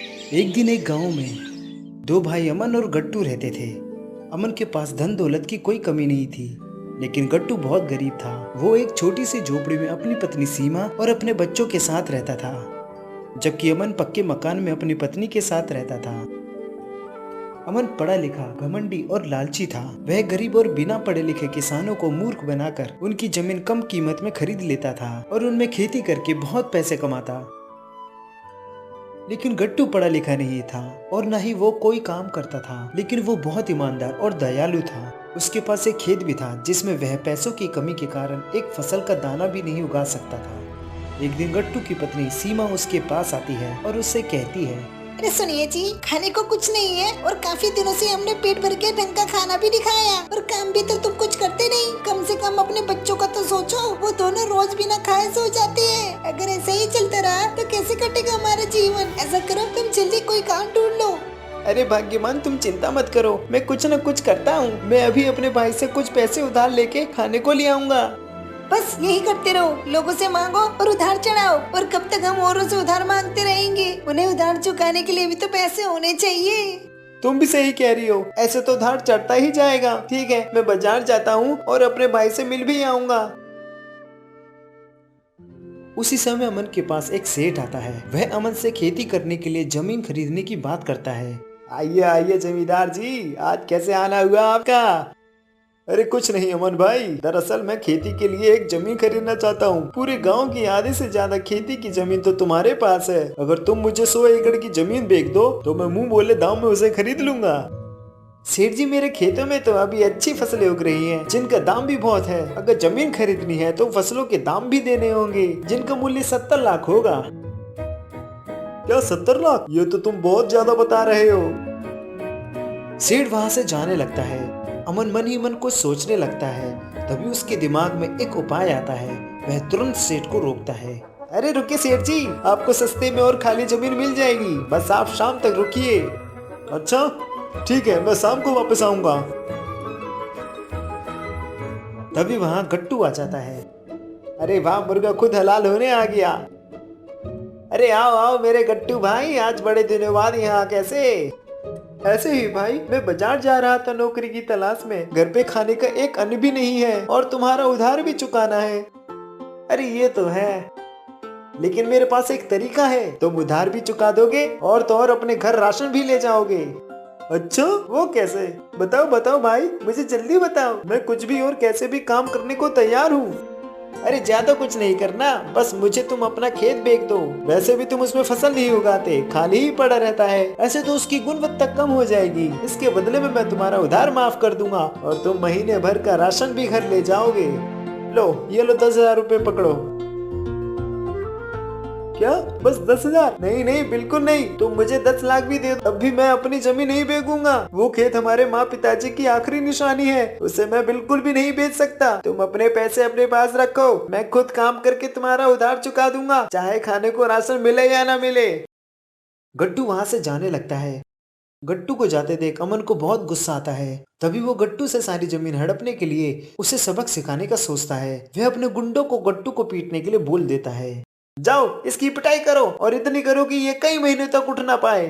एक दिन एक गांव में दो भाई अमन और गट्टू रहते थे। अमन के पास धन दौलत की कोई कमी नहीं थी, लेकिन गट्टू बहुत गरीब था। वो एक छोटी सी झोपड़ी में अपनी पत्नी सीमा और अपने बच्चों के साथ रहता था, जबकि अमन पक्के मकान में अपनी पत्नी के साथ रहता था। अमन पढ़ा लिखा, घमंडी और लालची था। वह गरीब और बिना पढ़े लिखे किसानों को मूर्ख बनाकर उनकी जमीन कम कीमत में खरीद लेता था और उनमें खेती करके बहुत पैसे कमाता। लेकिन गट्टू पढ़ा लिखा नहीं था और न ही वो कोई काम करता था, लेकिन वो बहुत ईमानदार और दयालु था। उसके पास एक खेत भी था जिसमें वह पैसों की कमी के कारण एक फसल का दाना भी नहीं उगा सकता था। एक दिन गट्टू की पत्नी सीमा उसके पास आती है और उससे कहती है, अरे सुनिए जी, खाने को कुछ नहीं है और काफी दिनों से हमने पेट भर के ढंग का खाना भी नहीं खाया और काम भी तो तुम कुछ करते नहीं। कम से कम अपने बच्चों का तो सोचो, वो दोनों रोज बिना खाए सो जाते हैं। अगर ऐसा ही चलता रहा तो कैसे कटेगा हमारा जीवन। ऐसा करो, तुम जल्दी कोई काम ढूंढ लो। अरे भाग्यवान, तुम चिंता मत करो, मैं कुछ न कुछ करता हूँ। मैं अभी अपने भाई से कुछ पैसे उधार लेके खाने को ले आऊंगा। बस यही करते रहो, लोगों से मांगो और उधार चढ़ाओ, और कब तक हम औरों से उधार मांगते रहेंगे। उन्हें उधार चुकाने के लिए भी तो पैसे होने चाहिए। तुम भी सही कह रही हो, ऐसे तो उधार चढ़ता ही जाएगा। ठीक है, मैं बाजार जाता हूँ और अपने भाई से मिल भी आऊंगा। उसी समय अमन के पास एक सेठ आता है। वह अमन से खेती करने के लिए जमीन खरीदने की बात करता है। आइए आइए जमींदार जी, आज कैसे आना हुआ आपका? अरे कुछ नहीं अमन भाई, दरअसल मैं खेती के लिए एक जमीन खरीदना चाहता हूँ। पूरे गांव की आधे से ज्यादा खेती की जमीन तो तुम्हारे पास है। अगर तुम मुझे 100 एकड़ की जमीन बेच दो तो मैं मुंह बोले दाम में उसे खरीद लूंगा। सेठ जी, मेरे खेतों में तो अभी अच्छी फसलें उग रही हैं, जिनका दाम भी बहुत है। अगर जमीन खरीदनी है तो फसलों के दाम भी देने होंगे, जिनका मूल्य 70 लाख होगा। क्या 70 लाख? ये तो तुम बहुत ज्यादा बता रहे हो। सेठ वहां से जाने लगता है। अमन मन ही मन कुछ सोचने लगता है। तभी उसके दिमाग में एक उपाय आता है। वह तुरंत सेठ को रोकता है। अरे रुकिए सेठ जी, आपको सस्ते में और खाली जमीन मिल जाएगी, बस आप शाम तक रुकिए। अच्छा ठीक है, मैं शाम को वापस आऊंगा। तभी वहां गट्टू आ जाता है। अरे वाह, मुर्गा खुद हलाल होने आ गया। अरे आओ आओ मेरे गट्टू भाई, आज बड़े दिनों बाद यहाँ कैसे? ऐसे ही भाई, मैं बाजार जा रहा था नौकरी की तलाश में। घर पे खाने का एक अन्न भी नहीं है और तुम्हारा उधार भी चुकाना है। अरे ये तो है, लेकिन मेरे पास एक तरीका है। तुम उधार भी चुका दोगे और तो और अपने घर राशन भी ले जाओगे। अच्छा, वो कैसे? बताओ बताओ भाई, मुझे जल्दी बताओ। मैं कुछ भी और कैसे भी काम करने को तैयार हूँ। अरे ज्यादा कुछ नहीं करना, बस मुझे तुम अपना खेत बेच दो। वैसे भी तुम उसमें फसल नहीं उगाते, खाली ही पड़ा रहता है। ऐसे तो उसकी गुणवत्ता कम हो जाएगी। इसके बदले में मैं तुम्हारा उधार माफ कर दूंगा और तुम महीने भर का राशन भी घर ले जाओगे। लो ये लो 10,000 रुपए पकड़ो। क्या बस 10,000? नहीं नहीं, बिल्कुल नहीं। तुम मुझे 10 लाख भी दे दो, तब भी मैं अपनी जमीन नहीं बेचूंगा। वो खेत हमारे माँ पिताजी की आखिरी निशानी है, उसे मैं बिल्कुल भी नहीं बेच सकता। तुम अपने पैसे अपने पास रखो, मैं खुद काम करके तुम्हारा उधार चुका दूंगा, चाहे खाने को राशन मिले या ना मिले। गट्टू वहाँ से जाने लगता है। गट्टू को जाते देख अमन को बहुत गुस्सा आता है। तभी वो गट्टू से सारी जमीन हड़पने के लिए उसे सबक सिखाने का सोचता है। वह अपने गुंडों को गट्टू को पीटने के लिए बोल देता है। जाओ इसकी पिटाई करो और इतनी करो कि ये कई महीने तक उठ ना पाए।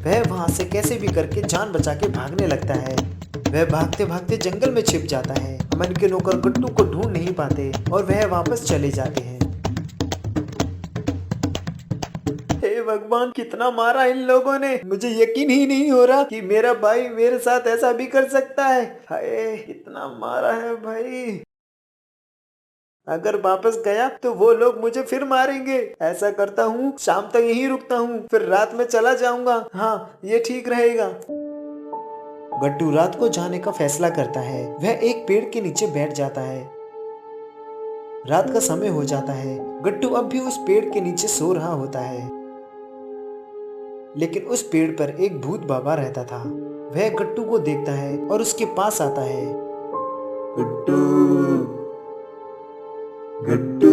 वह वहां से कैसे भी करके जान बचा के भागने लगता है। वह भागते भागते जंगल में छिप जाता है। अमन के नौकर गट्टू को ढूंढ नहीं पाते और वह वापस चले जाते हैं। हे भगवान, कितना मारा इन लोगों ने। मुझे यकीन ही नहीं हो रहा कि मेरा भाई मेरे साथ ऐसा भी कर सकता है। हाय, कितना मारा है भाई। अगर वापस गया तो वो लोग मुझे फिर मारेंगे। ऐसा करता हूँ, शाम तक यहीं रुकता हूँ, फिर रात में चला जाऊंगा। हाँ, ये ठीक रहेगा। गट्टू रात को जाने का फैसला करता है। वह एक पेड़ के नीचे बैठ जाता है। रात का समय हो जाता है। गट्टू अब भी उस पेड़ के नीचे सो रहा होता है, लेकिन उस पेड़ पर एक भूत बाबा रहता था। वह गट्टू को देखता है और उसके पास आता है। गट्टू, गट्टू,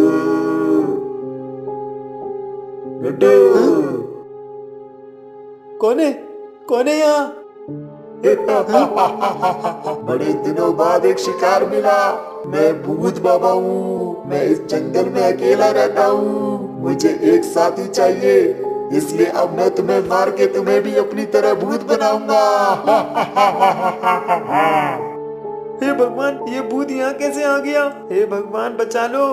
गट्टू। कौन है? कौन है यहाँ? बड़े दिनों बाद एक शिकार मिला। मैं भूत बाबा हूँ। मैं इस जंगल में अकेला रहता हूँ, मुझे एक साथी चाहिए, इसलिए अब मैं तुम्हें मार के तुम्हें भी अपनी तरह भूत बनाऊंगा। हे भगवान, ये भूत यहाँ कैसे आ गया? हे भगवान बचा लो।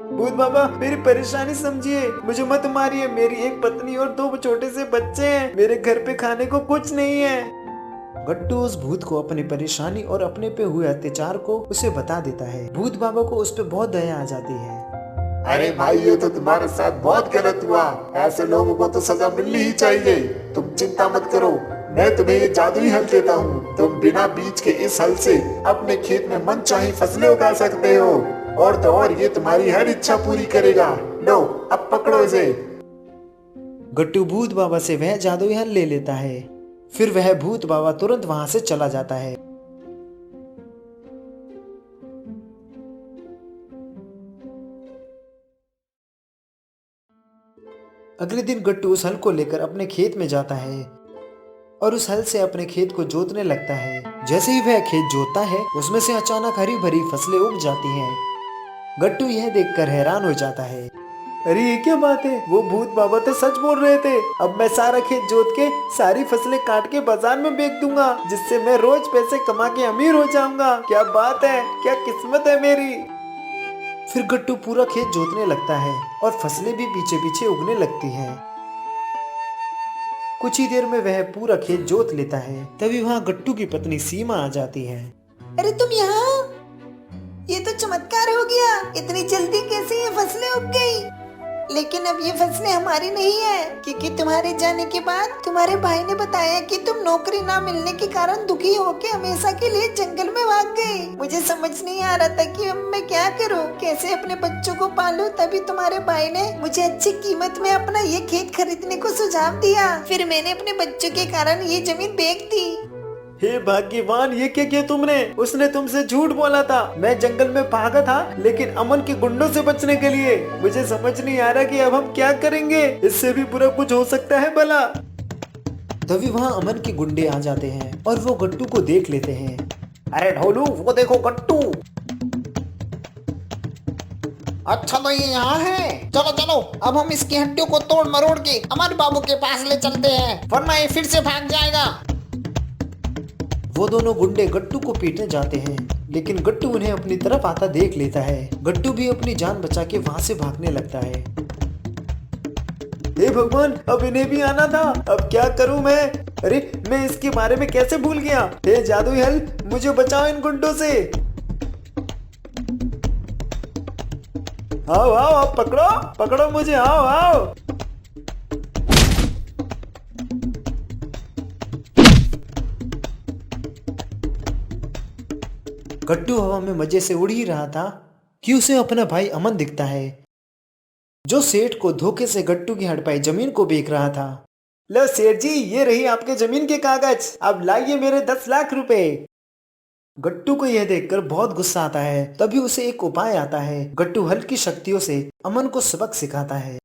भूत बाबा मेरी परेशानी समझिए, मुझे मत मारिए। मेरी एक पत्नी और 2 छोटे से बच्चे हैं, मेरे घर पे खाने को कुछ नहीं है। गट्टू उस भूत को अपनी परेशानी और अपने पे हुए अत्याचार को उसे बता देता है। भूत बाबा को उस पे बहुत दया आ जाती है। अरे भाई, ये तो तुम्हारे साथ बहुत गलत हुआ, ऐसे लोगों को तो सजा मिलनी ही चाहिए। तुम चिंता मत करो, मैं तुम्हें ये जादुई हल देता हूँ। तुम बिना बीज के इस हल से अपने खेत में मनचाही फसलें उगा सकते हो, और तो और ये तुम्हारी हर इच्छा पूरी करेगा। लो, अब पकड़ो इसे। गट्टू भूत बाबा से वह जादुई हल ले लेता है। फिर वह भूत बाबा तुरंत वहां से चला जाता है। अगले दिन गट्टू उस हल को लेकर अपने खेत में जाता है और उस हल से अपने खेत को जोतने लगता है। जैसे ही वह खेत जोतता है, उसमें से अचानक हरी भरी फसलें उग जाती हैं। गट्टू यह देखकर हैरान हो जाता है। अरे ये क्या बात है, वो भूत बाबा तो सच बोल रहे थे। अब मैं सारा खेत जोत के सारी फसलें काट के बाजार में बेच दूंगा, जिससे मैं रोज पैसे कमा के अमीर हो जाऊंगा। क्या बात है, क्या किस्मत है मेरी। फिर गट्टू पूरा खेत जोतने लगता है और फसलें भी पीछे पीछे उगने लगती हैं। कुछ ही देर में वह पूरा खेत जोत लेता है। तभी वहाँ गट्टू की पत्नी सीमा आ जाती है। अरे तुम यहाँ? ये तो चमत्कार हो गया, इतनी जल्दी कैसे ये फसलें उग गई? लेकिन अब ये फसलें हमारी नहीं है, क्योंकि तुम्हारे जाने के बाद तुम्हारे भाई ने बताया कि तुम नौकरी ना मिलने के कारण दुखी होकर हमेशा के लिए जंगल में भाग गए। मुझे समझ नहीं आ रहा था कि अब मैं क्या करूं, कैसे अपने बच्चों को पालूं। तभी तुम्हारे भाई ने मुझे अच्छी कीमत में अपना ये खेत खरीदने को सुझाव दिया। फिर मैंने अपने बच्चों के कारण ये जमीन बेच दी। हे भाग्यवान, ये क्या किया तुमने? उसने तुमसे झूठ बोला था। मैं जंगल में भागा था, लेकिन अमन के गुंडों से बचने के लिए। मुझे समझ नहीं आ रहा कि अब हम क्या करेंगे। इससे भी बुरा कुछ हो सकता है भला। तभी वहाँ अमन के गुंडे आ जाते हैं और वो गट्टू को देख लेते हैं। अरे ढोलू, वो देखो गट्टू। अच्छा तो ये यहाँ है। चलो चलो, अब हम इसकी हड्डियों को तोड़ मरोड़ के अमर बाबू के पास ले चलते हैं, वरना ये फिर से भाग जाएगा। वो दोनों गुंडे गट्टू को पीटने जाते हैं, लेकिन गट्टू उन्हें अपनी तरफ आता देख लेता है। गट्टू भी अपनी जान बचा के वहां से भागने लगता है। हे भगवान, अब इन्हें भी आना था। अब क्या करूं मैं? अरे मैं इसके बारे में कैसे भूल गया। हे जादुई हल, मुझे बचाओ इन गुंडों से। आओ आओ, अब पकड़ो पकड़ो मुझे, आओ आओ। गट्टू हवा में मजे से उड़ ही रहा था कि उसे अपना भाई अमन दिखता है, जो सेठ को धोखे से गट्टू की हड़पाई जमीन को बेच रहा था। लो सेठ जी, ये रही आपके जमीन के कागज, अब लाइए मेरे 10 लाख रुपए। गट्टू को यह देखकर बहुत गुस्सा आता है। तभी उसे एक उपाय आता है। गट्टू हल की शक्तियों से अमन को सबक सिखाता है।